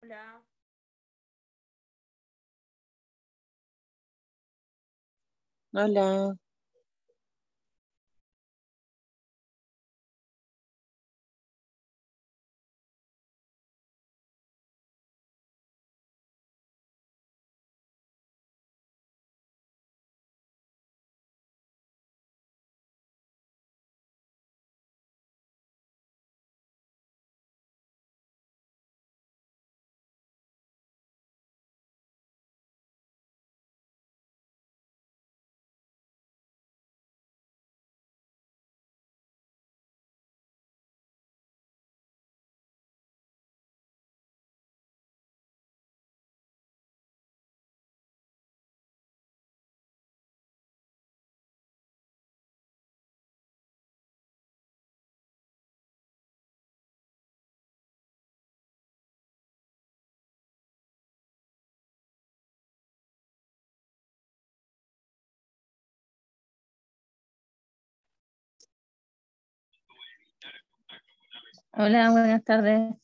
Hola. Hola, Hola, buenas tardes.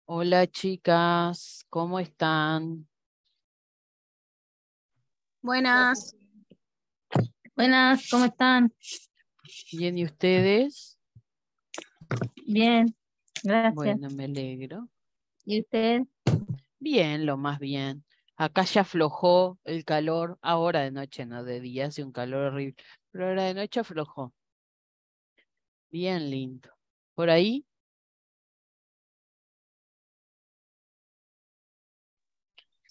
hola chicas, ¿cómo están? Buenas. Buenas, ¿cómo están? ¿Bien y ustedes? Bien, gracias. Bueno, me alegro. ¿Y usted? Bien, lo más bien. Acá ya aflojó el calor, ahora de noche, no de día, hace un calor horrible, pero ahora de noche aflojó. Bien lindo. ¿Por ahí?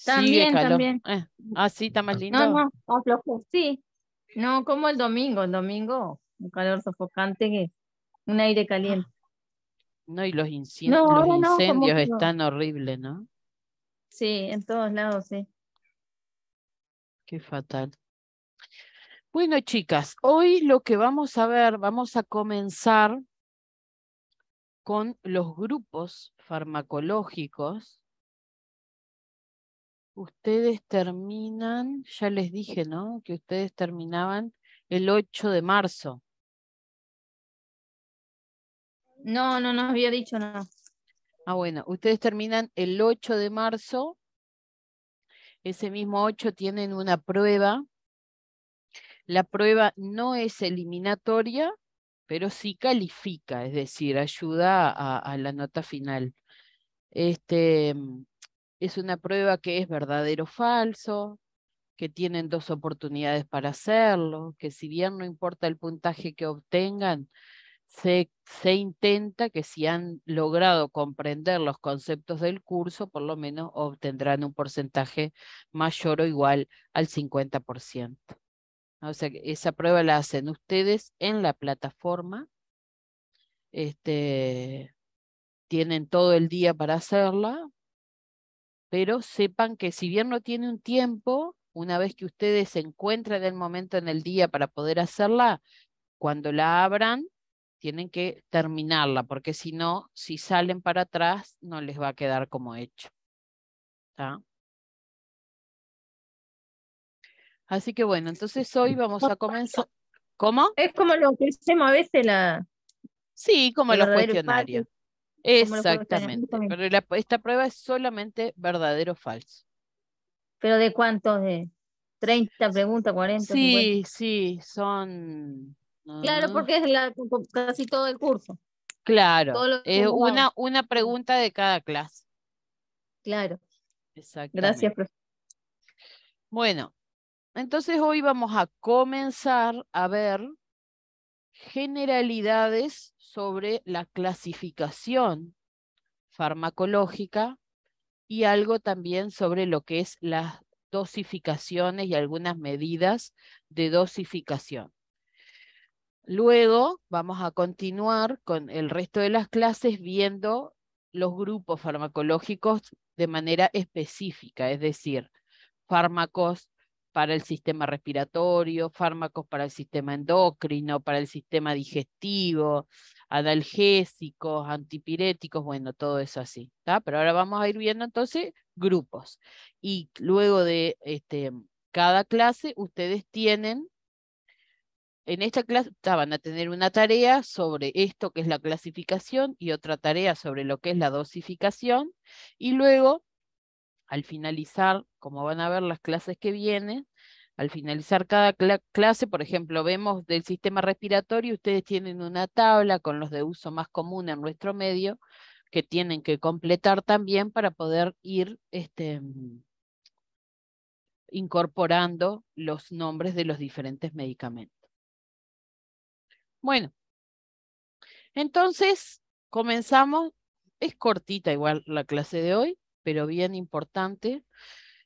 Sigue También, calor. también. Sí, está más No, lindo. no, aflojó. Sí, no como el domingo, un calor sofocante, un aire caliente. No, y No, los ahora no, como incendios que no. están horribles, ¿no? Sí, en todos lados, sí. Qué fatal. Bueno, chicas, hoy lo que vamos a ver, vamos a comenzar con los grupos farmacológicos. Ustedes terminan, ya les dije, ¿no? Que ustedes terminaban el 8 de marzo. No, no nos había dicho nada. Bueno, ustedes terminan el 8 de marzo. Ese mismo 8 tienen una prueba. La prueba no es eliminatoria, pero sí califica, es decir, ayuda a la nota final. Este, es una prueba que es verdadero o falso. que tienen 2 oportunidades para hacerlo, que si bien no importa el puntaje que obtengan, se intenta que si han logrado comprender los conceptos del curso, por lo menos obtendrán un porcentaje mayor o igual al 50%. O sea, que esa prueba la hacen ustedes en la plataforma. Tienen todo el día para hacerla, pero sepan que si bien no tiene un tiempo, una vez que ustedes se encuentran el momento en el día para poder hacerla, cuando la abran, tienen que terminarla, porque si no, si salen para atrás, no les va a quedar como hecho. ¿Tá? Así que bueno, entonces hoy vamos a comenzar. ¿Cómo? Es como lo que hacemos a veces Sí, como el los verdadero falso, cuestionarios. como los cuestionarios Exactamente, también. pero esta prueba es solamente verdadero o falso. Pero ¿de cuántos? ¿De 30 preguntas, 40, 50? Sí, sí, son... Claro, ah, porque es casi todo el curso, claro, todo lo acumulado. una pregunta de cada clase. Claro, gracias, Exactamente. profesor. Bueno, entonces hoy vamos a comenzar a ver generalidades sobre la clasificación farmacológica y algo también sobre lo que es las dosificaciones y algunas medidas de dosificación. Luego vamos a continuar con el resto de las clases viendo los grupos farmacológicos de manera específica, es decir, fármacos para el sistema respiratorio, fármacos para el sistema endocrino, para el sistema digestivo, analgésicos, antipiréticos, bueno, todo eso así, ¿tá? Pero ahora vamos a ir viendo entonces grupos. Y luego de cada clase, ustedes tienen, en esta clase van a tener una tarea sobre esto que es la clasificación y otra tarea sobre lo que es la dosificación, y luego al finalizar, como van a ver las clases que vienen, al finalizar cada clase, por ejemplo, vemos del sistema respiratorio, ustedes tienen una tabla con los de uso más común en nuestro medio, que tienen que completar también para poder ir incorporando los nombres de los diferentes medicamentos. Bueno, entonces comenzamos. Es cortita igual la clase de hoy, pero bien importante.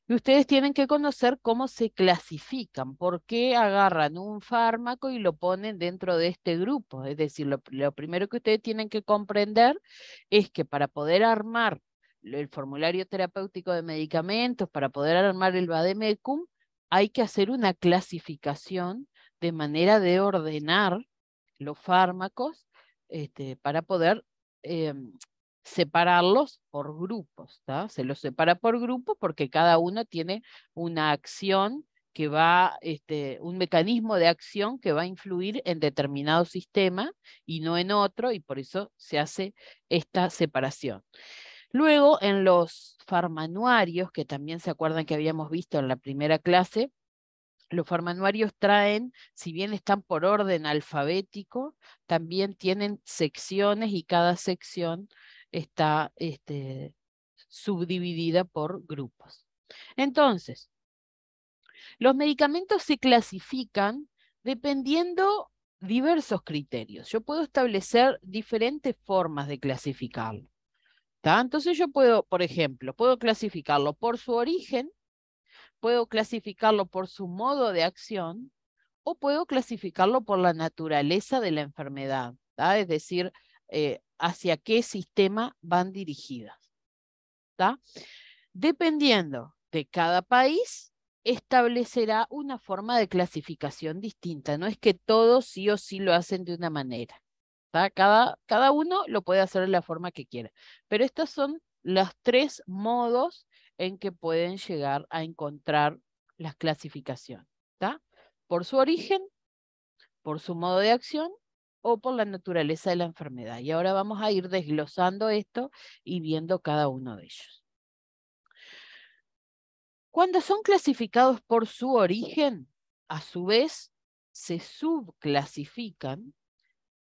Y ustedes tienen que conocer cómo se clasifican, por qué agarran un fármaco y lo ponen dentro de este grupo. Es decir, lo primero que ustedes tienen que comprender es que para poder armar el formulario terapéutico de medicamentos, para poder armar el vademecum, hay que hacer una clasificación de manera de ordenar los fármacos para poder separarlos por grupos, ¿tá? Se los separa por grupos porque cada uno tiene una acción que va, un mecanismo de acción que va a influir en determinado sistema y no en otro, y por eso se hace esta separación. Luego, en los farmanuarios, que también se acuerdan que habíamos visto en la primera clase, los farmanuarios traen, si bien están por orden alfabético, también tienen secciones y cada sección está subdividida por grupos. Entonces, los medicamentos se clasifican dependiendo diversos criterios. Yo puedo establecer diferentes formas de clasificarlo. ¿Tá? Entonces yo puedo, por ejemplo, puedo clasificarlo por su origen, puedo clasificarlo por su modo de acción o puedo clasificarlo por la naturaleza de la enfermedad, ¿tá? Es decir, hacia qué sistema van dirigidas. ¿Tá? Dependiendo de cada país, establecerá una forma de clasificación distinta. No es que todos sí o sí lo hacen de una manera. ¿Tá? Cada uno lo puede hacer de la forma que quiera. Pero estos son los 3 modos en que pueden llegar a encontrar las clasificaciones. ¿Tá? Por su origen, por su modo de acción o por la naturaleza de la enfermedad. Y ahora vamos a ir desglosando esto y viendo cada uno de ellos. Cuando son clasificados por su origen, a su vez, se subclasifican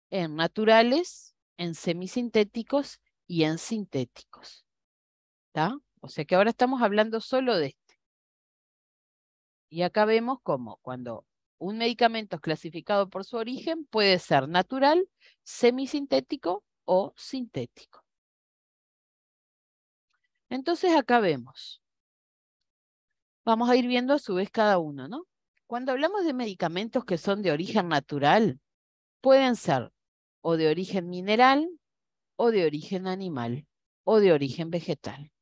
en naturales, en semisintéticos y en sintéticos. ¿Tá? O sea que ahora estamos hablando solo de este. Y acá vemos cómo cuando un medicamento es clasificado por su origen, puede ser natural, semisintético o sintético. Entonces acá vemos. Vamos a ir viendo a su vez cada uno, ¿no? Cuando hablamos de medicamentos que son de origen natural, pueden ser o de origen mineral, o de origen animal, o de origen vegetal.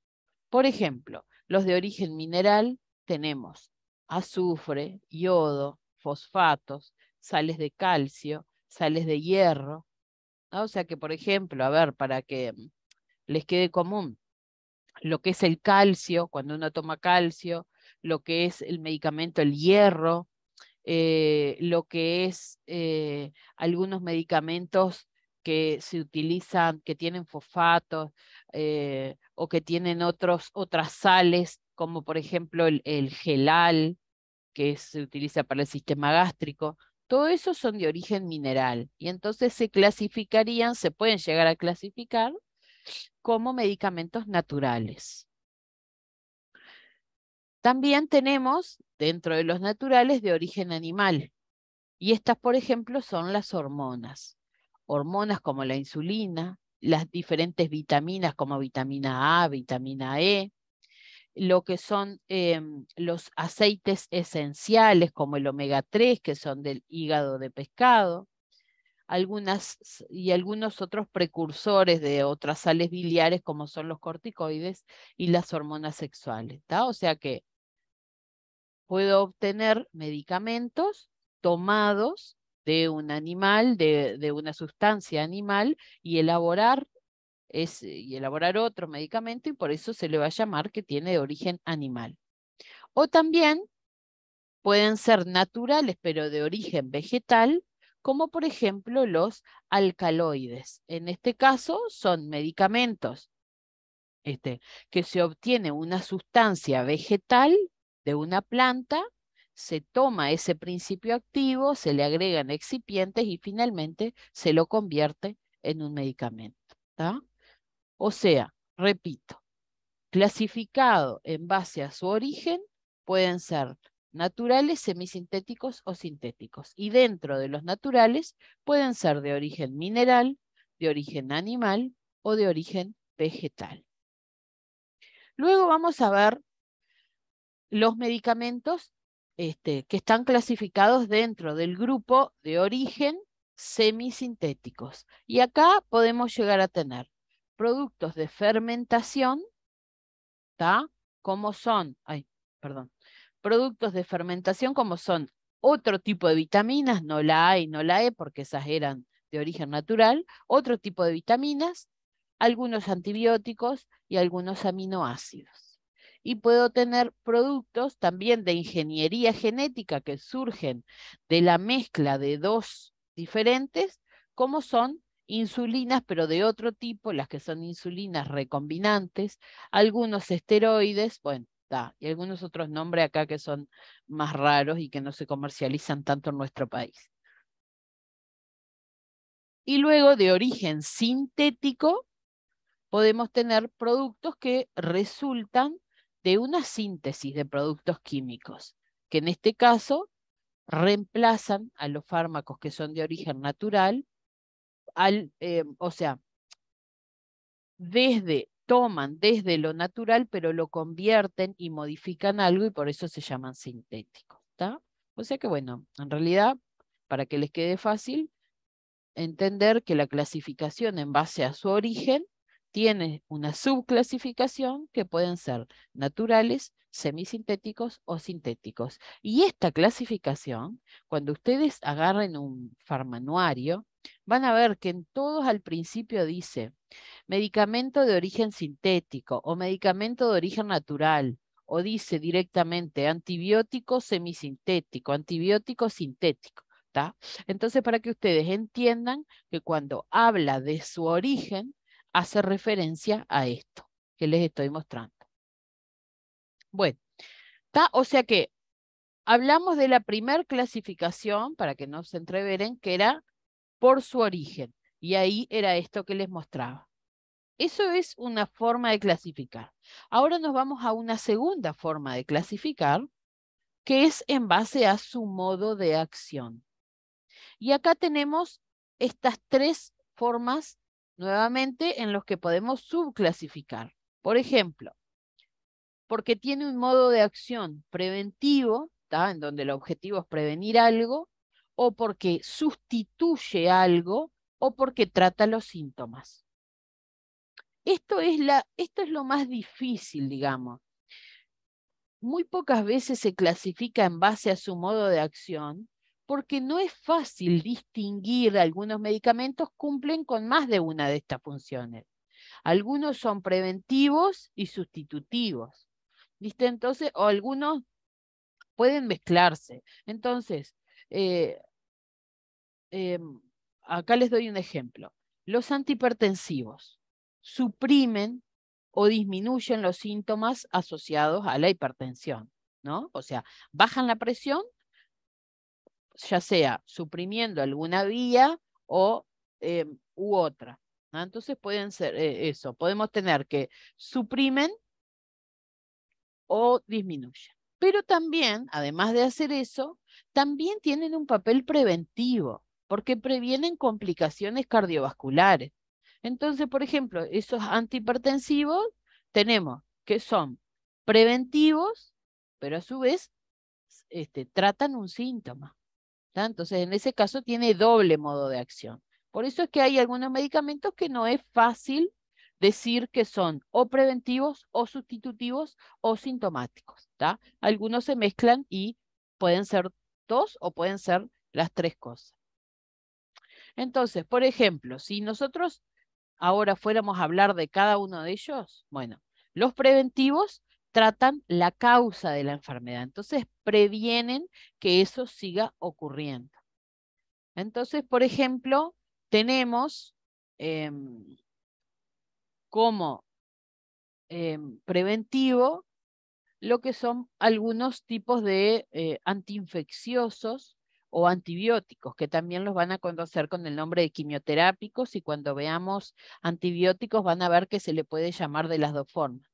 Por ejemplo, los de origen mineral tenemos azufre, yodo, fosfatos, sales de calcio, sales de hierro, ¿no? O sea que, por ejemplo, a ver, para que les quede común, lo que es el calcio, cuando uno toma calcio, lo que es el medicamento, el hierro, lo que es algunos medicamentos que se utilizan, que tienen fosfatos o que tienen otras sales, como por ejemplo el gelal, que se utiliza para el sistema gástrico. Todo eso son de origen mineral y entonces se clasificarían, se pueden llegar a clasificar como medicamentos naturales. También tenemos dentro de los naturales de origen animal. Y estas, por ejemplo, son las hormonas. Hormonas como la insulina, las diferentes vitaminas como vitamina A, vitamina E, lo que son los aceites esenciales como el omega 3, que son del hígado de pescado, y algunos otros precursores de otras sales biliares como son los corticoides y las hormonas sexuales, ¿tá? O sea que puedo obtener medicamentos tomados de un animal, de una sustancia animal, y elaborar otro medicamento, y por eso se le va a llamar que tiene de origen animal. O también pueden ser naturales, pero de origen vegetal, como por ejemplo los alcaloides. En este caso son medicamentos que se obtiene una sustancia vegetal de una planta, se toma ese principio activo, se le agregan excipientes y finalmente se lo convierte en un medicamento. ¿Tá? O sea, repito, clasificado en base a su origen, pueden ser naturales, semisintéticos o sintéticos. Y dentro de los naturales pueden ser de origen mineral, de origen animal o de origen vegetal. Luego vamos a ver los medicamentos que están clasificados dentro del grupo de origen semisintéticos. Y acá podemos llegar a tener productos de fermentación, ¿tá? Como son, productos de fermentación como son otro tipo de vitaminas, no la A y no la E, porque esas eran de origen natural, otro tipo de vitaminas, algunos antibióticos y algunos aminoácidos. Y puedo tener productos también de ingeniería genética que surgen de la mezcla de dos diferentes, como son insulinas, pero de otro tipo, las que son insulinas recombinantes, algunos esteroides, bueno, y algunos otros nombres acá que son más raros y que no se comercializan tanto en nuestro país. Y luego de origen sintético, podemos tener productos que resultan de una síntesis de productos químicos, que en este caso reemplazan a los fármacos que son de origen natural, o sea, toman desde lo natural, pero lo convierten y modifican algo y por eso se llaman sintéticos, ¿tá? O sea que bueno, en realidad, para que les quede fácil, entender que la clasificación en base a su origen tiene una subclasificación que pueden ser naturales, semisintéticos o sintéticos. Y esta clasificación, cuando ustedes agarren un farmanuario, van a ver que en todos al principio dice medicamento de origen sintético o medicamento de origen natural, o dice directamente antibiótico semisintético, antibiótico sintético. ¿Tá? Entonces, para que ustedes entiendan que cuando habla de su origen, hace referencia a esto que les estoy mostrando. Bueno, ¿tá? O sea que hablamos de la primer clasificación, para que no se entreveren, que era por su origen. Y ahí era esto que les mostraba. Eso es una forma de clasificar. Ahora nos vamos a una segunda forma de clasificar, que es en base a su modo de acción. Y acá tenemos estas tres formas, nuevamente, en los que podemos subclasificar. Por ejemplo, porque tiene un modo de acción preventivo, ¿tá? En donde el objetivo es prevenir algo, o porque sustituye algo, o porque trata los síntomas. Esto es lo más difícil, digamos. Muy pocas veces se clasifica en base a su modo de acción, porque no es fácil distinguir. Algunos medicamentos cumplen con más de una de estas funciones. Algunos son preventivos y sustitutivos. ¿Viste? Entonces, o algunos pueden mezclarse. Entonces, eh, eh, acá les doy un ejemplo. Los antihipertensivos suprimen o disminuyen los síntomas asociados a la hipertensión, ¿no? O sea, bajan la presión, ya sea suprimiendo alguna vía o u otra, ¿no? Entonces pueden ser eso, podemos tener que suprimen o disminuyen. Pero también, además de hacer eso, también tienen un papel preventivo, porque previenen complicaciones cardiovasculares. Entonces, por ejemplo, esos antihipertensivos tenemos que son preventivos, pero a su vez tratan un síntoma, ¿tá? Entonces, en ese caso tiene doble modo de acción. Por eso es que hay algunos medicamentos que no es fácil decir que son o preventivos o sustitutivos o sintomáticos, ¿tá? Algunos se mezclan y pueden ser dos o pueden ser las tres cosas. Entonces, por ejemplo, si nosotros ahora fuéramos a hablar de cada uno de ellos, bueno, los preventivos tratan la causa de la enfermedad, entonces previenen que eso siga ocurriendo. Entonces, por ejemplo, tenemos como preventivo lo que son algunos tipos de antiinfecciosos o antibióticos, que también los van a conocer con el nombre de quimioterápicos, y cuando veamos antibióticos van a ver que se le puede llamar de las dos formas,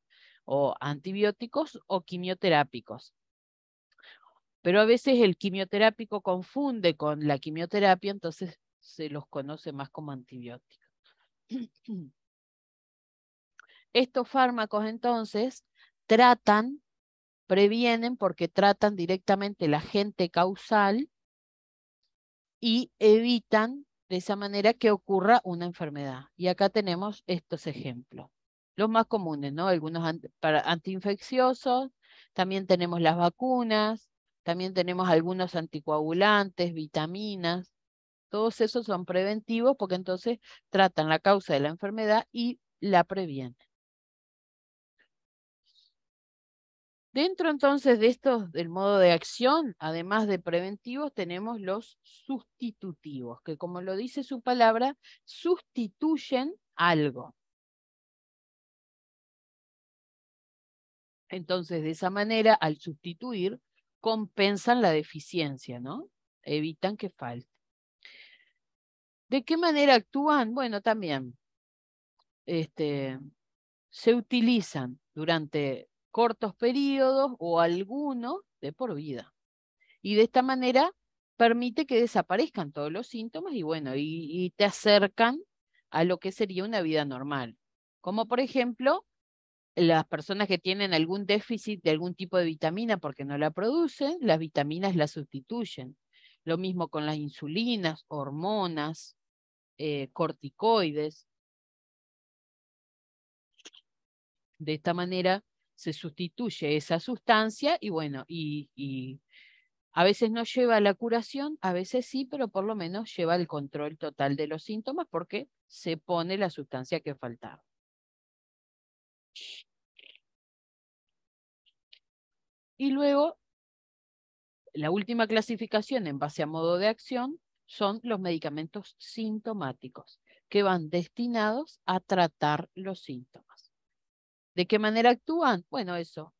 o antibióticos o quimioterápicos. Pero a veces el quimioterápico confunde con la quimioterapia, entonces se los conoce más como antibióticos. Estos fármacos entonces previenen porque tratan directamente el agente causal y evitan de esa manera que ocurra una enfermedad. Y acá tenemos estos ejemplos. Los más comunes, ¿no? Algunos para antiinfecciosos, también tenemos las vacunas, también tenemos algunos anticoagulantes, vitaminas. Todos esos son preventivos porque entonces tratan la causa de la enfermedad y la previenen. Dentro entonces de estos del modo de acción, además de preventivos, tenemos los sustitutivos, que como lo dice su palabra, sustituyen algo. Entonces, de esa manera, al sustituir, compensan la deficiencia, ¿no? Evitan que falte. ¿De qué manera actúan? Bueno, también se utilizan durante cortos periodos o algunos de por vida. Y de esta manera permite que desaparezcan todos los síntomas y bueno, y te acercan a lo que sería una vida normal. Como por ejemplo, las personas que tienen algún déficit de algún tipo de vitamina porque no la producen, las vitaminas la sustituyen. Lo mismo con las insulinas, hormonas, corticoides. De esta manera se sustituye esa sustancia y bueno, y a veces no lleva a la curación, a veces sí, pero por lo menos lleva al control total de los síntomas porque se pone la sustancia que faltaba. Y luego, la última clasificación en base a modo de acción son los medicamentos sintomáticos, que van destinados a tratar los síntomas. ¿De qué manera actúan? Bueno, eso,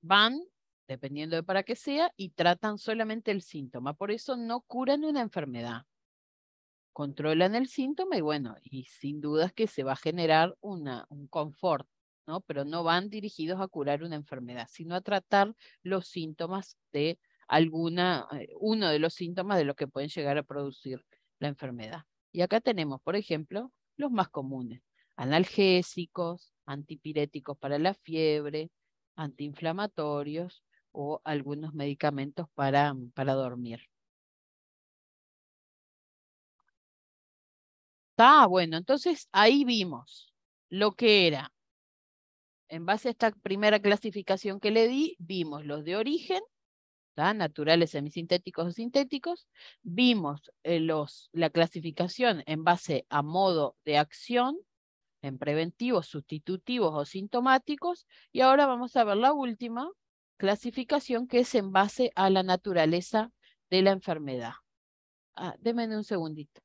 van, dependiendo de para qué sea, y tratan solamente el síntoma. Por eso no curan una enfermedad. Controlan el síntoma y bueno, y sin dudas que se va a generar un confort. ¿no? Pero no van dirigidos a curar una enfermedad, sino a tratar los síntomas de uno de los síntomas de lo que pueden llegar a producir la enfermedad. Y acá tenemos, por ejemplo, los más comunes: analgésicos, antipiréticos para la fiebre, antiinflamatorios o algunos medicamentos para dormir. Está bueno, entonces ahí vimos lo que era. En base a esta primera clasificación que le di, vimos los de origen, ¿tá? Naturales, semisintéticos o sintéticos. Vimos la clasificación en base a modo de acción, en preventivos, sustitutivos o sintomáticos. Y ahora vamos a ver la última clasificación, que es en base a la naturaleza de la enfermedad. Denme un segundito.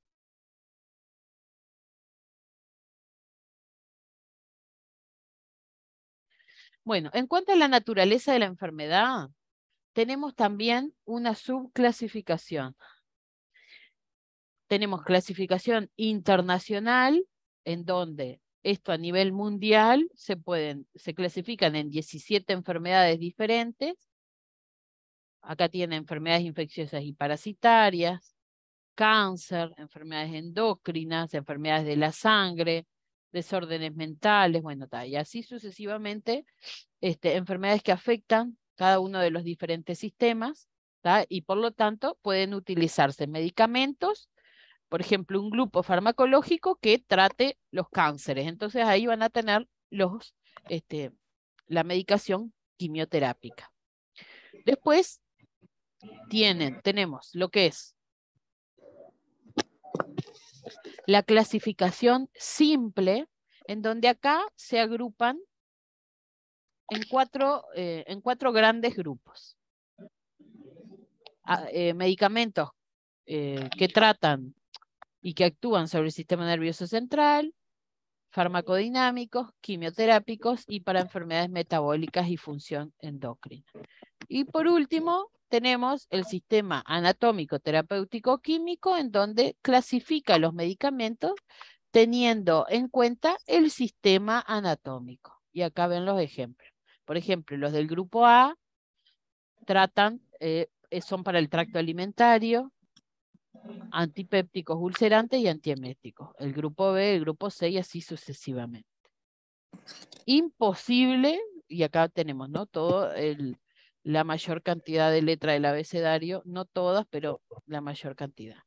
Bueno, en cuanto a la naturaleza de la enfermedad, tenemos también una subclasificación. Tenemos clasificación internacional, en donde esto a nivel mundial se clasifican en 17 enfermedades diferentes. Acá tiene enfermedades infecciosas y parasitarias, cáncer, enfermedades endocrinas, enfermedades de la sangre, desórdenes mentales, bueno, y así sucesivamente, enfermedades que afectan cada uno de los diferentes sistemas, y por lo tanto pueden utilizarse medicamentos, por ejemplo, un grupo farmacológico que trate los cánceres. Entonces ahí van a tener la medicación quimioterápica. Después tenemos lo que es la clasificación simple, en donde acá se agrupan en cuatro grandes grupos. Medicamentos que tratan y que actúan sobre el sistema nervioso central, farmacodinámicos, quimioterápicos y para enfermedades metabólicas y función endocrina. Y por último, tenemos el sistema anatómico, terapéutico, químico, en donde clasifica los medicamentos teniendo en cuenta el sistema anatómico. Y acá ven los ejemplos. Por ejemplo, los del grupo A son para el tracto alimentario, antipépticos, ulcerantes y antieméticos. El grupo B, el grupo C y así sucesivamente. Imposible, y acá tenemos, ¿no? La mayor cantidad de letras del abecedario, no todas, pero la mayor cantidad.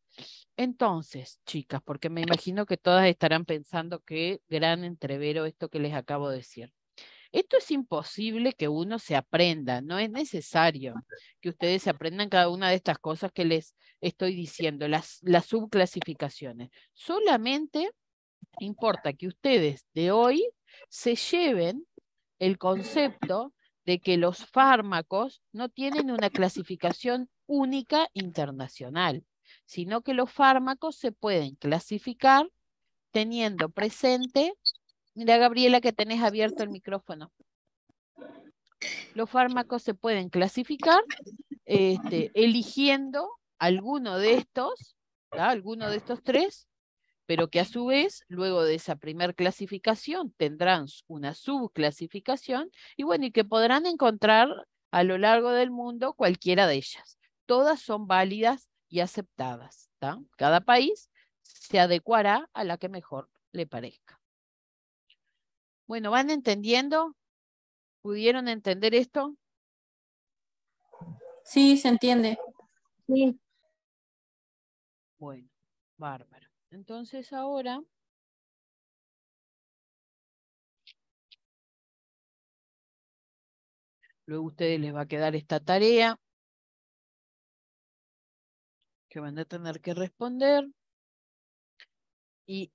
Entonces, chicas, porque me imagino que todas estarán pensando qué gran entrevero esto que les acabo de decir. Esto es imposible que uno se aprenda, no es necesario que ustedes se aprendan cada una de estas cosas que les estoy diciendo, las subclasificaciones. Solamente importa que ustedes de hoy se lleven el concepto de que los fármacos no tienen una clasificación única internacional, sino que los fármacos se pueden clasificar teniendo presente. Mira, Gabriela, que tenés abierto el micrófono. Los fármacos se pueden clasificar eligiendo alguno de estos tres, pero que a su vez, luego de esa primer clasificación, tendrán una subclasificación y bueno, y que podrán encontrar a lo largo del mundo cualquiera de ellas. Todas son válidas y aceptadas, ¿tá? Cada país se adecuará a la que mejor le parezca. Bueno, ¿van entendiendo? ¿Pudieron entender esto? Sí, se entiende. Sí. Bueno, bárbaro. Entonces ahora luego a ustedes les va a quedar esta tarea que van a tener que responder. Y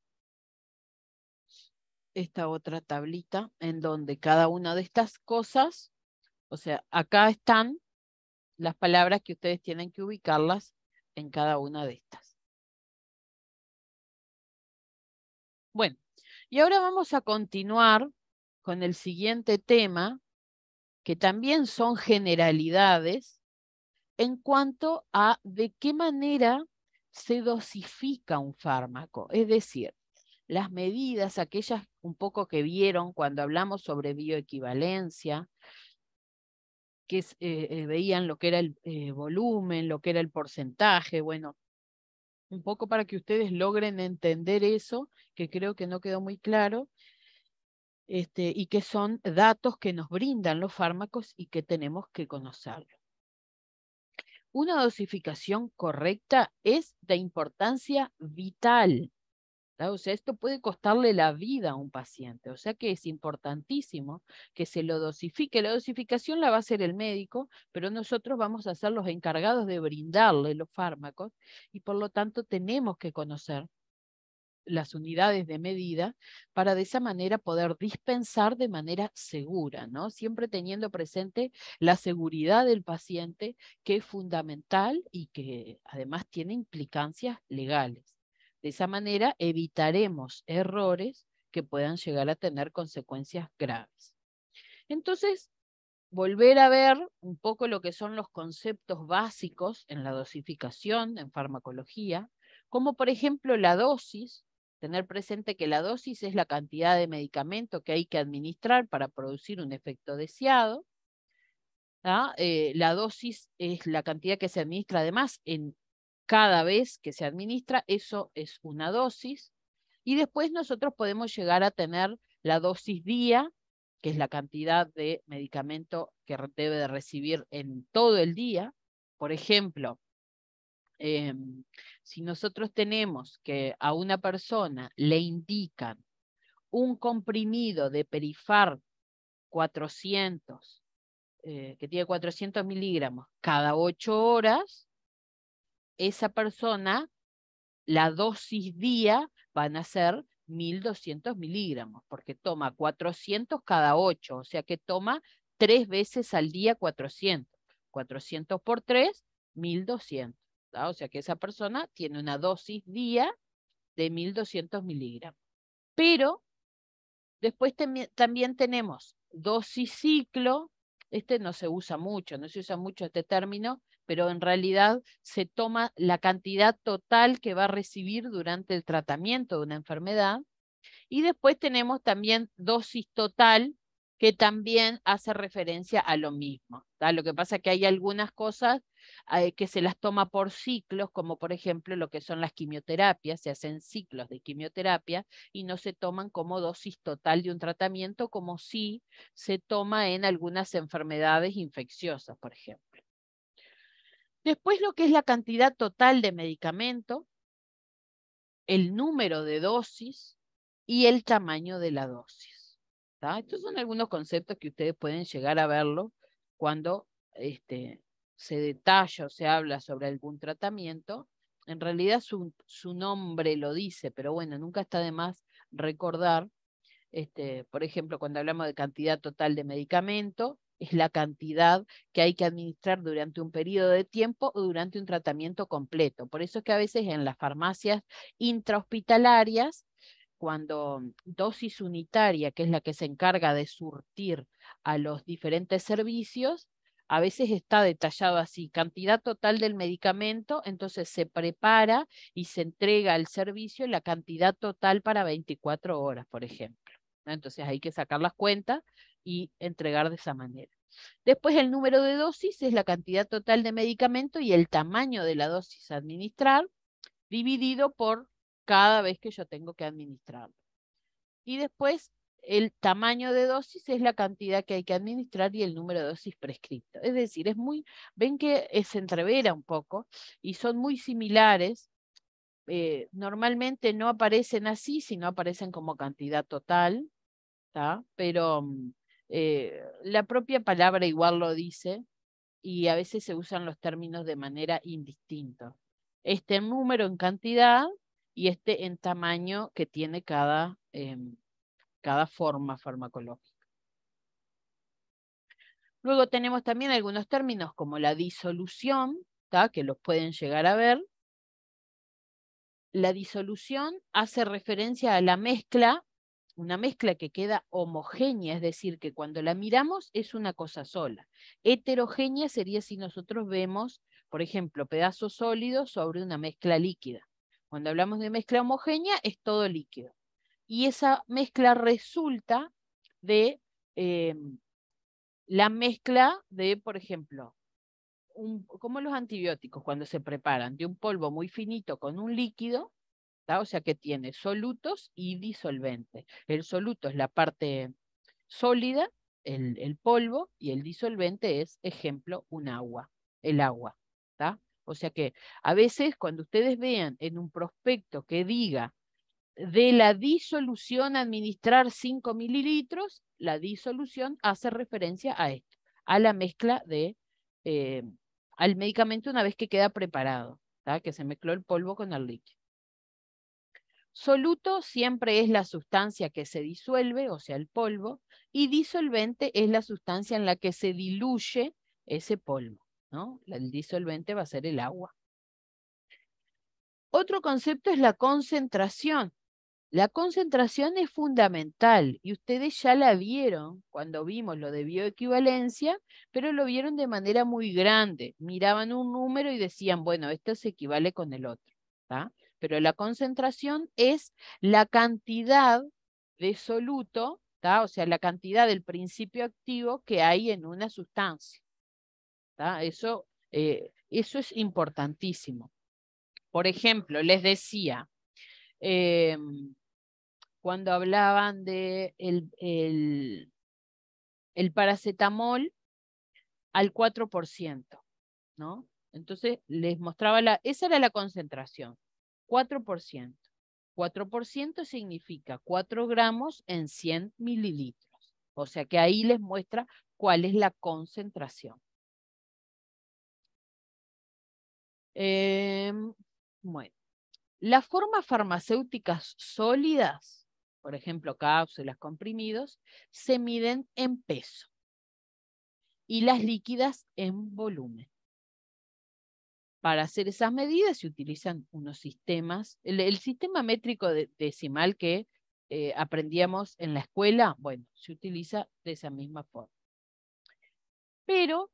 esta otra tablita en donde cada una de estas cosas, o sea, acá están las palabras que ustedes tienen que ubicarlas en cada una de estas. Bueno, y ahora vamos a continuar con el siguiente tema, que también son generalidades en cuanto a de qué manera se dosifica un fármaco, es decir, las medidas, aquellas un poco que vieron cuando hablamos sobre bioequivalencia, que veían lo que era el volumen, lo que era el porcentaje, bueno, un poco para que ustedes logren entender eso, que creo que no quedó muy claro, y que son datos que nos brindan los fármacos y que tenemos que conocerlo. Una dosificación correcta es de importancia vital. O sea, esto puede costarle la vida a un paciente, o sea que es importantísimo que se lo dosifique. La dosificación la va a hacer el médico, pero nosotros vamos a ser los encargados de brindarle los fármacos y por lo tanto tenemos que conocer las unidades de medida para de esa manera poder dispensar de manera segura, ¿no? Siempre teniendo presente la seguridad del paciente, que es fundamental y que además tiene implicancias legales. De esa manera evitaremos errores que puedan llegar a tener consecuencias graves. Entonces, volver a ver un poco lo que son los conceptos básicos en la dosificación, en farmacología, como por ejemplo la dosis, tener presente que la dosis es la cantidad de medicamento que hay que administrar para producir un efecto deseado. La dosis es la cantidad que se administra además en cada vez que se administra, eso es una dosis. Y después nosotros podemos llegar a tener la dosis día, que es la cantidad de medicamento que debe de recibir en todo el día. Por ejemplo, si nosotros tenemos que a una persona le indican un comprimido de Perifar 400, que tiene 400 miligramos cada 8 horas, esa persona, la dosis día van a ser 1200 miligramos, porque toma 400 cada 8, o sea que toma 3 veces al día 400. 400 por 3, 1200. ¿tá? O sea que esa persona tiene una dosis día de 1200 miligramos. Pero después también tenemos dosis ciclo. Este no se usa mucho, no se usa mucho este término, pero en realidad se toma la cantidad total que va a recibir durante el tratamiento de una enfermedad. Y después tenemos también dosis total, que también hace referencia a lo mismo. ¿tá? Lo que pasa es que hay algunas cosas que se las toma por ciclos, como por ejemplo lo que son las quimioterapias, se hacen ciclos de quimioterapia y no se toman como dosis total de un tratamiento, como sí se toma en algunas enfermedades infecciosas, por ejemplo. Después lo que es la cantidad total de medicamento, el número de dosis y el tamaño de la dosis. ¿tá? Estos son algunos conceptos que ustedes pueden llegar a verlo cuando se detalla o se habla sobre algún tratamiento. En realidad su nombre lo dice, pero bueno, nunca está de más recordar, por ejemplo, cuando hablamos de cantidad total de medicamento, es la cantidad que hay que administrar durante un periodo de tiempo o durante un tratamiento completo. Por eso es que a veces en las farmacias intrahospitalarias, cuando dosis unitaria, que es la que se encarga de surtir a los diferentes servicios, a veces está detallado así, cantidad total del medicamento, entonces se prepara y se entrega al servicio la cantidad total para 24 horas, por ejemplo. ¿no? Entonces hay que sacar las cuentas y entregar de esa manera. Después el número de dosis es la cantidad total de medicamento y el tamaño de la dosis a administrar dividido por cada vez que yo tengo que administrarlo. Y después el tamaño de dosis es la cantidad que hay que administrar y el número de dosis prescripto. Es decir, ven que se entrevera un poco y son muy similares. Normalmente no aparecen así, sino aparecen como cantidad total, ¿tá? Pero la propia palabra igual lo dice y a veces se usan los términos de manera indistinta. Este número en cantidad y este en tamaño que tiene cada forma farmacológica. Luego tenemos también algunos términos como la disolución, ¿tá? que los pueden llegar a ver. La disolución hace referencia a la mezcla, una mezcla que queda homogénea, es decir, que cuando la miramos es una cosa sola. Heterogénea sería si nosotros vemos, por ejemplo, pedazos sólidos sobre una mezcla líquida. Cuando hablamos de mezcla homogénea es todo líquido. y esa mezcla resulta de la mezcla de, por ejemplo, como los antibióticos cuando se preparan, de un polvo muy finito con un líquido, ¿tá? O sea que tiene solutos y disolventes. El soluto es la parte sólida, el polvo, y el disolvente es, ejemplo, un agua, el agua. ¿Tá? O sea que a veces cuando ustedes vean en un prospecto que diga de la disolución administrar 5 mililitros, la disolución hace referencia a esto, a la mezcla de, al medicamento una vez que queda preparado, ¿tá? Que se mezcló el polvo con el líquido. Soluto siempre es la sustancia que se disuelve, o sea, el polvo, y disolvente es la sustancia en la que se diluye ese polvo, ¿no? El disolvente va a ser el agua. Otro concepto es la concentración. La concentración es fundamental y ustedes ya la vieron cuando vimos lo de bioequivalencia, pero lo vieron de manera muy grande. Miraban un número y decían, bueno, esto se equivale con el otro. ¿Tá? Pero la concentración es la cantidad de soluto, ¿tá? O sea, la cantidad del principio activo que hay en una sustancia. ¿Tá? Eso es importantísimo. Por ejemplo, les decía, cuando hablaban de el paracetamol al 4%, ¿no? Entonces les mostraba esa era la concentración, 4%. 4% significa 4 gramos en 100 mililitros. O sea que ahí les muestra cuál es la concentración. Bueno, las formas farmacéuticas sólidas, por ejemplo, cápsulas, comprimidos, se miden en peso y las líquidas en volumen. Para hacer esas medidas se utilizan unos sistemas. El sistema métrico decimal que aprendíamos en la escuela, bueno, se utiliza de esa misma forma. Pero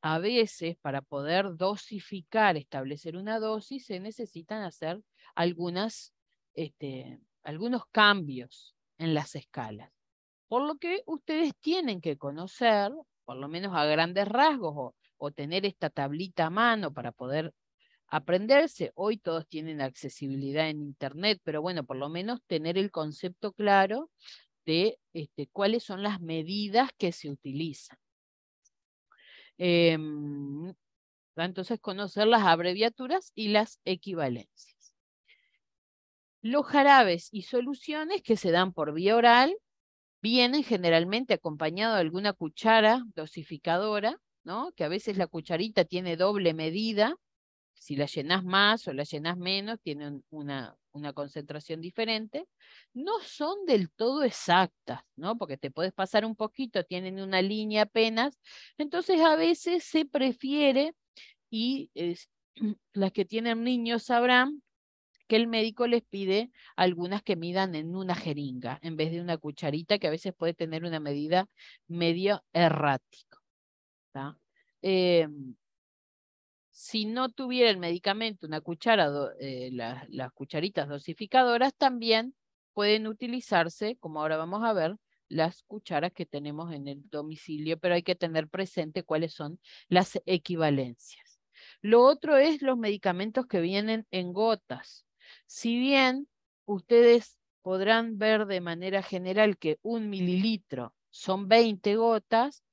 a veces para poder dosificar, establecer una dosis, se necesitan hacer algunos cambios en las escalas. Por lo que ustedes tienen que conocer, por lo menos a grandes rasgos, o tener esta tablita a mano para poder aprenderse. Hoy todos tienen accesibilidad en Internet, pero bueno, por lo menos tener el concepto claro de cuáles son las medidas que se utilizan. Entonces, conocer las abreviaturas y las equivalencias. Los jarabes y soluciones que se dan por vía oral vienen generalmente acompañados de alguna cuchara dosificadora, ¿no? Que a veces la cucharita tiene doble medida. Si la llenas más o la llenas menos, tienen una concentración diferente. No son del todo exactas, ¿no? Porque te puedes pasar un poquito, tienen una línea apenas. Entonces, a veces se prefiere, y las que tienen niños sabrán, que el médico les pide algunas que midan en una jeringa, en vez de una cucharita, que a veces puede tener una medida medio errática. ¿Tá? Si no tuviera el medicamento una cuchara, las cucharitas dosificadoras también pueden utilizarse, como ahora vamos a ver, las cucharas que tenemos en el domicilio, pero hay que tener presente cuáles son las equivalencias. Lo otro es los medicamentos que vienen en gotas. Si bien ustedes podrán ver de manera general que 1 mililitro son 20 gotas,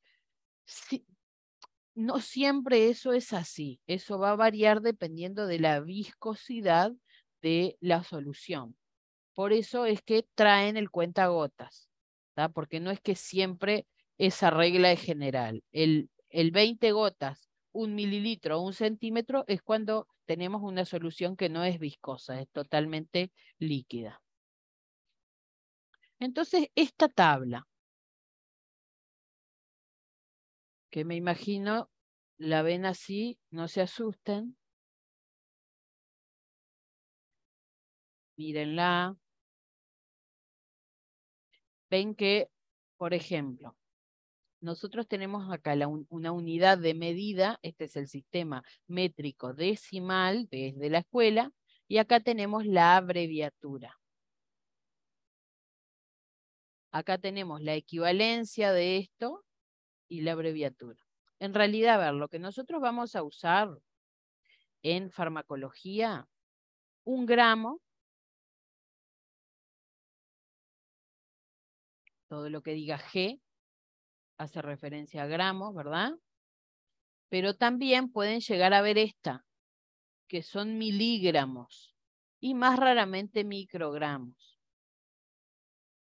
no siempre eso es así. Eso va a variar dependiendo de la viscosidad de la solución. Por eso es que traen el cuentagotas, ¿tá? Porque no es que siempre esa regla es general. El 20 gotas, 1 mililitro o 1 centímetro es cuando tenemos una solución que no es viscosa, es totalmente líquida. Entonces, esta tabla, que me imagino la ven así, no se asusten. Mírenla. Ven que, por ejemplo, nosotros tenemos acá una unidad de medida, este es el sistema métrico decimal desde la escuela, y acá tenemos la abreviatura. Acá tenemos la equivalencia de esto y la abreviatura. En realidad, a ver, lo que nosotros vamos a usar en farmacología, 1 gramo, todo lo que diga G hace referencia a gramos, ¿verdad? Pero también pueden llegar a ver esta, que son miligramos, y más raramente microgramos.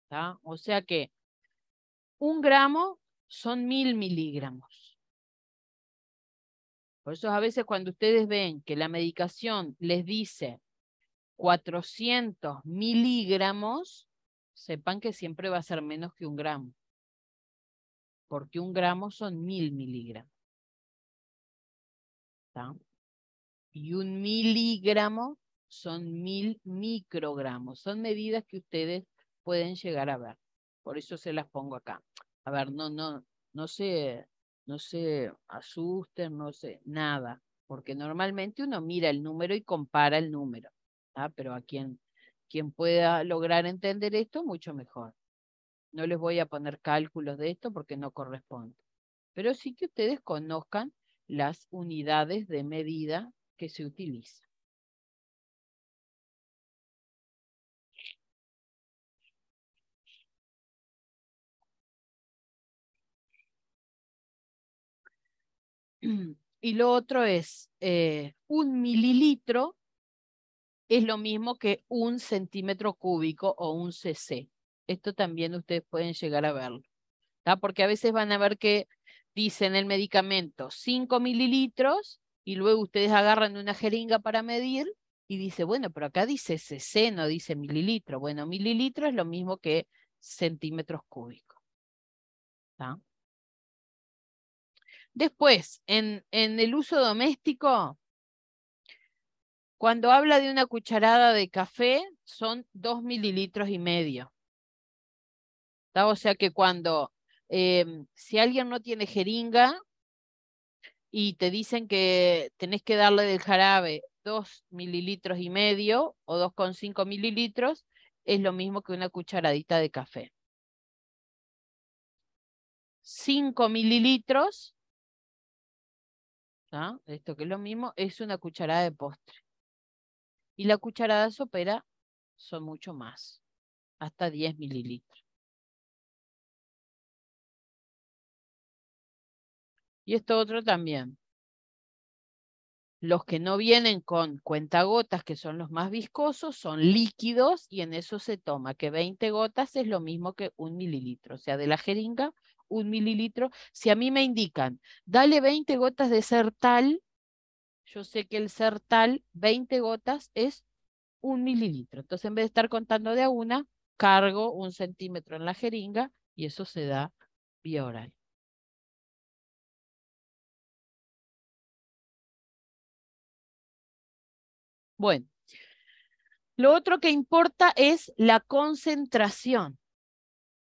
¿Tá? O sea que 1 gramo son 1000 miligramos. Por eso a veces cuando ustedes ven que la medicación les dice 400 miligramos, sepan que siempre va a ser menos que 1 gramo. Porque 1 gramo son 1000 miligramos. ¿Tá? Y 1 miligramo son 1000 microgramos. Son medidas que ustedes pueden llegar a ver. Por eso se las pongo acá. A ver, no se asusten, no sé, nada. Porque normalmente uno mira el número y compara el número. ¿Tá? Pero a quien pueda lograr entender esto, mucho mejor. No les voy a poner cálculos de esto porque no corresponde. Pero sí que ustedes conozcan las unidades de medida que se utilizan. Y lo otro es 1 mililitro es lo mismo que 1 centímetro cúbico o 1 cc. Esto también ustedes pueden llegar a verlo. ¿Tá? Porque a veces van a ver que dice en el medicamento 5 mililitros y luego ustedes agarran una jeringa para medir y dice, bueno, pero acá dice cc, no dice mililitro. Bueno, mililitro es lo mismo que centímetros cúbicos. ¿Tá? Después, en el uso doméstico, cuando habla de una cucharada de café, son 2,5 mililitros. ¿Tá? O sea que cuando, si alguien no tiene jeringa y te dicen que tenés que darle del jarabe 2,5 mililitros o 2,5 mililitros, es lo mismo que una cucharadita de café. 5 mililitros, ¿tá? Esto que es lo mismo, es una cucharada de postre. Y la cucharada sopera son mucho más, hasta 10 mililitros. Y esto otro también. Los que no vienen con cuentagotas, que son los más viscosos, son líquidos y en eso se toma que 20 gotas es lo mismo que 1 mililitro. O sea, de la jeringa, 1 mililitro. Si a mí me indican, dale 20 gotas de Sertal, yo sé que el Sertal, 20 gotas es 1 mililitro. Entonces, en vez de estar contando de a una, cargo 1 centímetro en la jeringa y eso se da vía oral. Bueno, lo otro que importa es la concentración,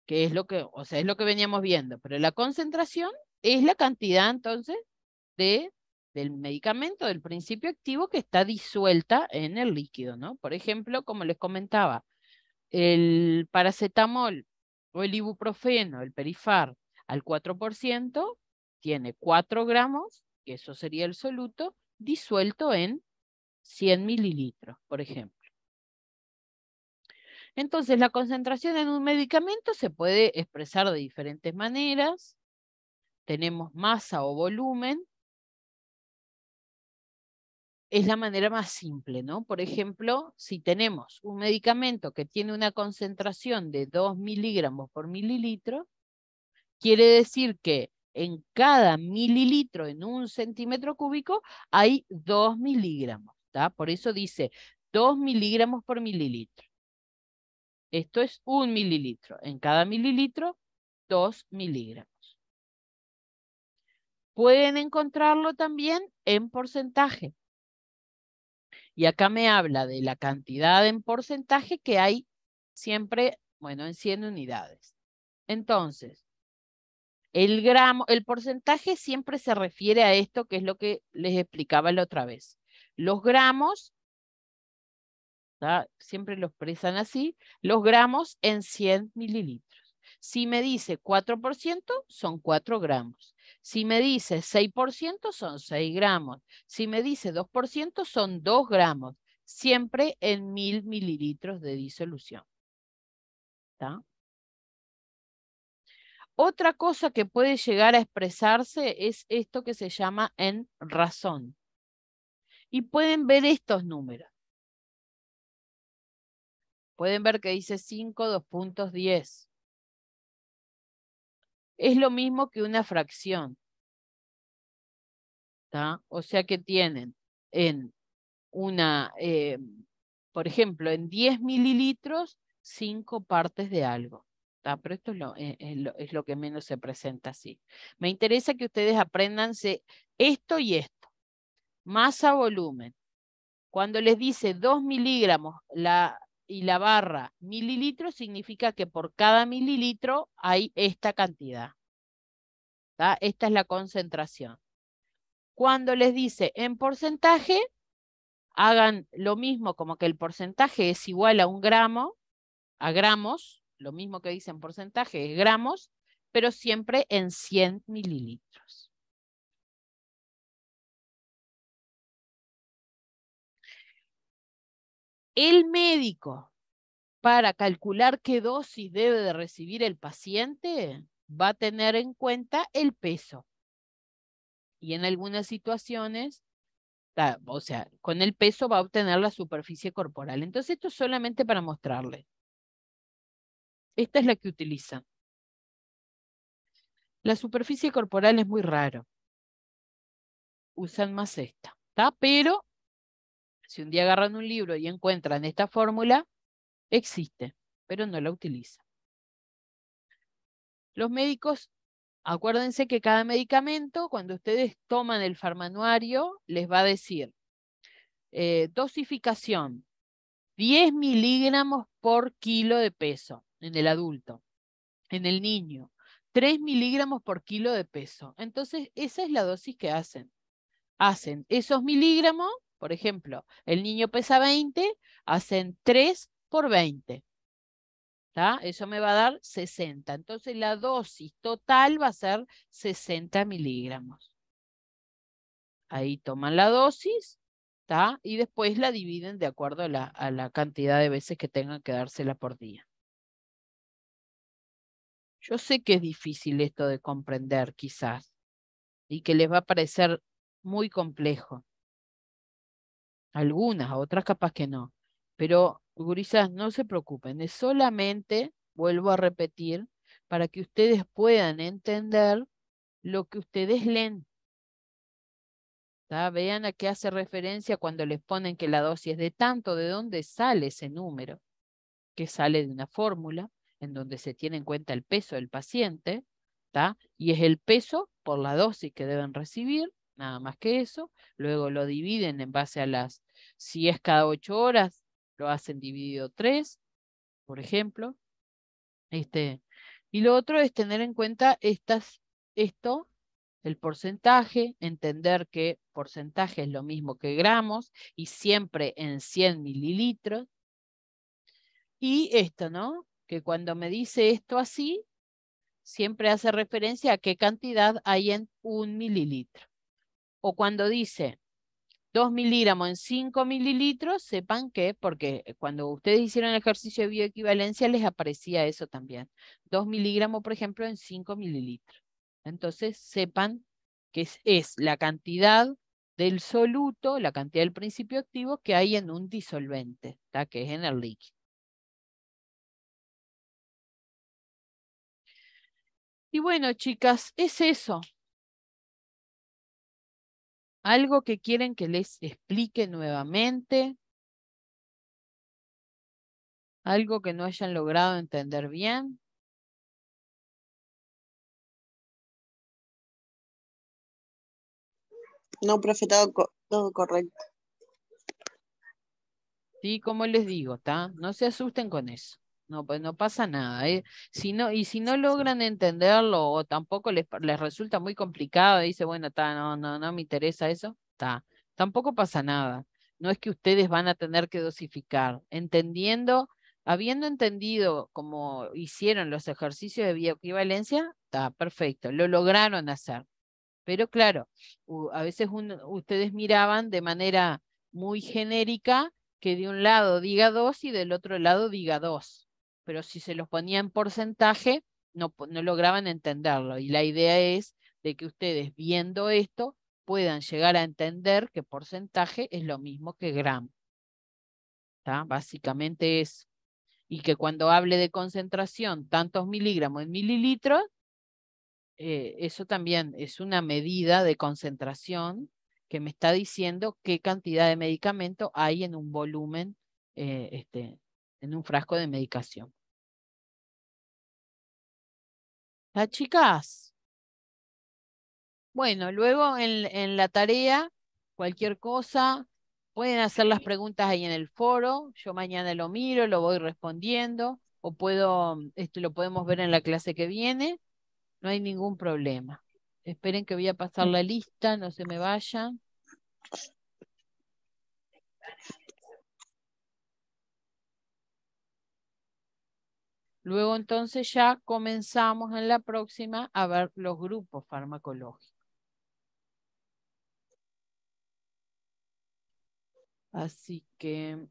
que es lo que, o sea, es lo que veníamos viendo, pero la concentración es la cantidad entonces del medicamento, del principio activo que está disuelta en el líquido, ¿no? Por ejemplo, como les comentaba, el paracetamol o el ibuprofeno, el Perifar, al 4%, tiene 4 gramos, que eso sería el soluto, disuelto en 100 mililitros, por ejemplo. Entonces, la concentración en un medicamento se puede expresar de diferentes maneras. Tenemos masa o volumen. Es la manera más simple, ¿no? Por ejemplo, si tenemos un medicamento que tiene una concentración de 2 miligramos por mililitro, quiere decir que en cada mililitro en 1 centímetro cúbico hay 2 miligramos, ¿tá? Por eso dice 2 miligramos por mililitro. Esto es 1 mililitro. En cada mililitro, 2 miligramos. Pueden encontrarlo también en porcentaje. Y acá me habla de la cantidad en porcentaje que hay siempre, bueno, en 100 unidades. Entonces, el gramo, el porcentaje siempre se refiere a esto, que es lo que les explicaba la otra vez. Los gramos, ¿tá? Siempre lo expresan así, los gramos en 100 mililitros. Si me dice 4%, son 4 gramos. Si me dice 6%, son 6 gramos. Si me dice 2%, son 2 gramos. Siempre en 1000 mililitros de disolución. ¿Está? Otra cosa que puede llegar a expresarse es esto que se llama en razón. Y pueden ver estos números. Pueden ver que dice 5, 2.10. Es lo mismo que una fracción. ¿Tá? O sea que tienen en una, por ejemplo, en 10 mililitros, 5 partes de algo. ¿Tá? Pero esto es lo que menos se presenta así. Me interesa que ustedes aprendanse esto y esto. Masa, volumen. Cuando les dice 2 miligramos y la barra mililitros, significa que por cada mililitro hay esta cantidad. ¿Tá? Esta es la concentración. Cuando les dice en porcentaje, hagan lo mismo, como que el porcentaje es igual a 1 gramo, a gramos, lo mismo que dice en porcentaje es gramos, pero siempre en 100 mililitros. El médico, para calcular qué dosis debe de recibir el paciente, va a tener en cuenta el peso. Y en algunas situaciones, o sea, con el peso va a obtener la superficie corporal. Entonces esto es solamente para mostrarles. Esta es la que utilizan. La superficie corporal es muy raro. Usan más esta, ¿está? Pero si un día agarran un libro y encuentran esta fórmula, existe, pero no la utilizan. Los médicos, acuérdense que cada medicamento, cuando ustedes toman el farmanuario, les va a decir dosificación, 10 miligramos por kilo de peso en el adulto. En el niño, 3 miligramos por kilo de peso. Entonces, esa es la dosis que hacen. Hacen esos miligramos, por ejemplo, el niño pesa 20, hacen 3 por 20. ¿Tá? Eso me va a dar 60. Entonces, la dosis total va a ser 60 miligramos. Ahí toman la dosis, ¿tá? Y después la dividen de acuerdo a la cantidad de veces que tengan que dársela por día. Yo sé que es difícil esto de comprender, quizás, y que les va a parecer muy complejo. Algunas, otras capaz que no. Pero, gurisas, no se preocupen, es solamente, vuelvo a repetir, para que ustedes puedan entender lo que ustedes leen. ¿Tá? Vean a qué hace referencia cuando les ponen que la dosis es de tanto, de dónde sale ese número, que sale de una fórmula en donde se tiene en cuenta el peso del paciente, ¿tá? Y es el peso por la dosis que deben recibir, nada más que eso. Luego lo dividen en base a si es cada 8 horas, lo hacen dividido 3, por ejemplo. Y lo otro es tener en cuenta esto, el porcentaje, entender que porcentaje es lo mismo que gramos y siempre en 100 mililitros. Y esto, ¿no? Que cuando me dice esto así, siempre hace referencia a qué cantidad hay en 1 mililitro. O cuando dice 2 miligramos en 5 mililitros, sepan que, porque cuando ustedes hicieron el ejercicio de bioequivalencia les aparecía eso también. 2 miligramos, por ejemplo, en 5 mililitros. Entonces, sepan que es la cantidad del soluto, la cantidad del principio activo que hay en un disolvente, ¿tá? Que es en el líquido. Y bueno, chicas, es eso. ¿Algo que quieren que les explique nuevamente? ¿Algo que no hayan logrado entender bien? No, profe, todo correcto. Sí, como les digo, ¿está? No se asusten con eso. No, pues no pasa nada. Si no logran entenderlo o tampoco les resulta muy complicado, dice, bueno, no me interesa eso, tampoco pasa nada. No es que ustedes van a tener que dosificar. Entendiendo Habiendo entendido cómo hicieron los ejercicios de bioequivalencia, está perfecto, lo lograron hacer. Pero claro, a veces ustedes miraban de manera muy genérica que de un lado diga 2 y del otro lado diga 2. Pero si se los ponía en porcentaje, no lograban entenderlo. Y la idea es de que ustedes viendo esto puedan llegar a entender que porcentaje es lo mismo que gramo. ¿Tá? Básicamente es. Y que cuando hable de concentración, tantos miligramos en mililitros, eso también es una medida de concentración que me está diciendo qué cantidad de medicamento hay en un volumen, en un frasco de medicación. ¿Está, chicas? Bueno, luego en la tarea, cualquier cosa, pueden hacer las preguntas ahí en el foro, yo mañana lo miro, lo voy respondiendo, o lo podemos ver en la clase que viene, no hay ningún problema. Esperen que voy a pasar la lista, no se me vayan. Luego entonces ya comenzamos en la próxima a ver los grupos farmacológicos. Así que...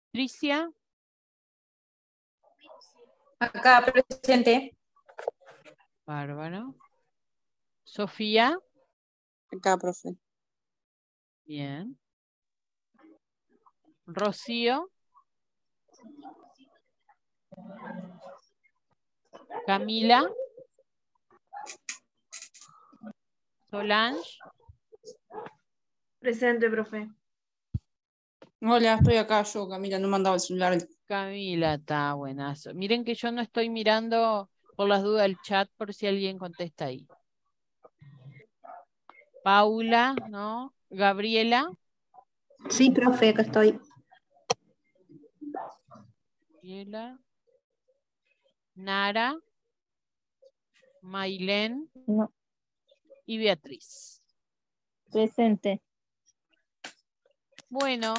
Tricia, Acá presente. bárbaro. Sofía, Acá, profe. bien. Rocío, Camila, Solange, Presente, profe. Hola, estoy acá yo, Camila, no mandaba el celular. Camila, está buenazo. Miren que yo no estoy mirando por las dudas el chat por si alguien contesta ahí. Paula, ¿no? Gabriela. Sí, profe, acá estoy. Gabriela. Nara. Mailén. No, Y Beatriz. presente. Bueno.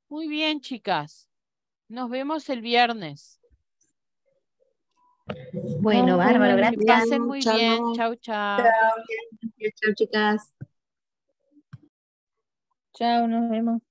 Muy bien, chicas. Nos vemos el viernes. Bueno, bárbaro, Que gracias. pasen muy Chao. bien. Chau, chau. Chao, chao, chicas. Chao, nos vemos.